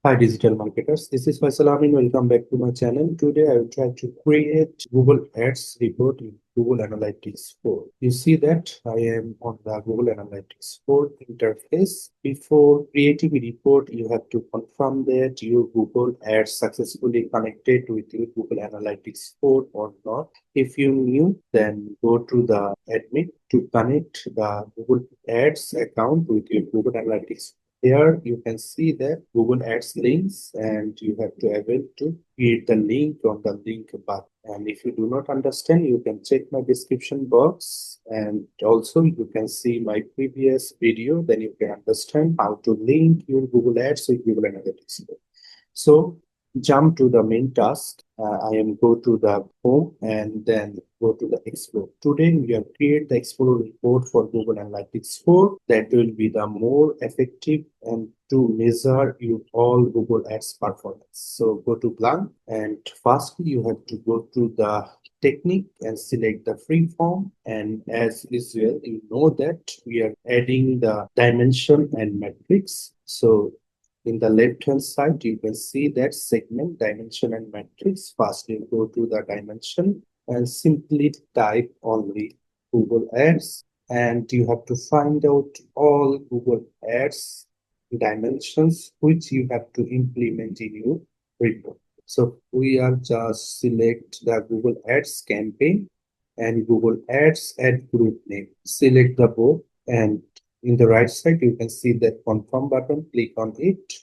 Hi digital marketers, this is Faisal Amin. Welcome back to my channel. Today I will try to create Google Ads report in Google Analytics 4. You see that I am on the Google Analytics 4 interface. Before creating a report, you have to confirm that your Google Ads successfully connected with your Google Analytics 4 or not. If you new, then go to the admin to connect the Google Ads account with your Google Analytics. Here you can see that Google Ads links and you have to able to create the link on the link button. And if you do not understand, you can check my description box and also you can see my previous video. Then you can understand how to link your Google Ads with Google Analytics. So jump to the main task. I am go to the home and then go to the explore. Today we have create the explore report for Google Analytics 4 that will be the more effective and to measure your all Google Ads performance. So go to blank and firstly you have to go to the technique and select the free form, and as usual you know that we are adding the dimension and matrix. So in the left hand side, you can see that segment, dimension, and matrix. First, you go to the dimension and simply type only Google Ads, and you have to find out all Google Ads dimensions which you have to implement in your report. So we are just select the Google Ads campaign and Google Ads ad group name. Select the both, and in the right side, you can see that confirm button. Click on it.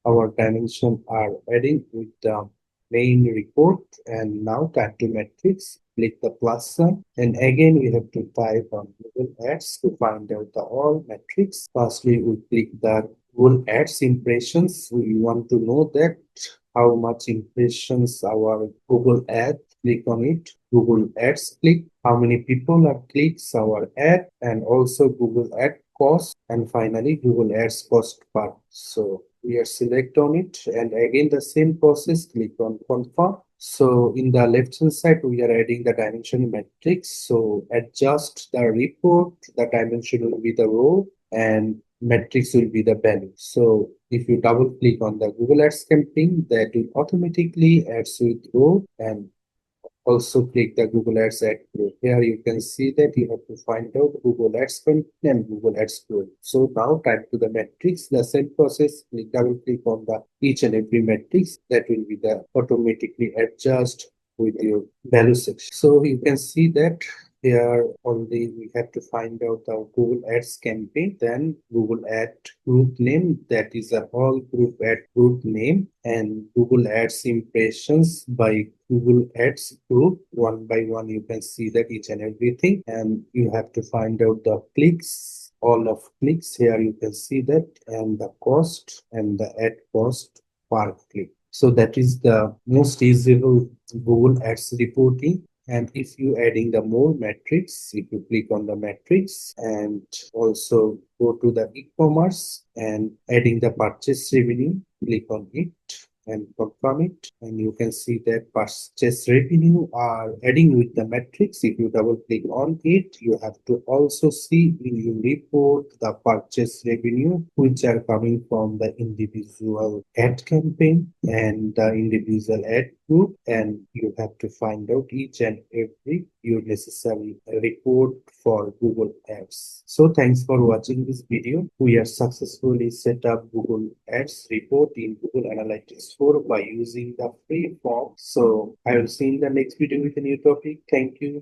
Our dimension are adding with the main report. And now time to metrics. Click the plus sign. And again, we have to type on Google Ads to find out the all metrics. Firstly, we click the Google Ads impressions. We want to know that how much impressions our Google ad. Click on it. Google Ads click. How many people have clicked our ad, and also Google Ad cost, and finally Google Ads cost per. So we are select on it, and again the same process. Click on confirm. So in the left hand side, we are adding the dimension matrix. So adjust the report. The dimension will be the row and matrix will be the value. So if you double click on the Google Ads campaign, that will automatically adds with row, and also click the Google Ads Ad Group. Here you can see that you have to find out Google Ads content and Google Ads Group. So now type to the metrics, the same process, double click on the each and every metrics, that will be the automatically adjust with your value section. So you can see that here only we have to find out the Google Ads campaign, then Google Ad group name, that is a all group ad group name, and Google Ads impressions by Google Ads group. One by one you can see that each and everything, and you have to find out the clicks, all of clicks. Here you can see that, and the cost and the ad cost per click. So that is the most usable Google Ads reporting. And if you adding the more metrics, if you click on the metrics and also go to the e-commerce and adding the purchase revenue, click on it and confirm it, and you can see that purchase revenue are adding with the metrics. If you double click on it, you have to also see in your report the purchase revenue which are coming from the individual ad campaign and the individual ad group, and you have to find out each and every your necessary report for Google Ads. So thanks for watching this video. We have successfully set up Google Ads report in Google Analytics 4 by using the free form. So I will see you in the next video with a new topic. Thank you.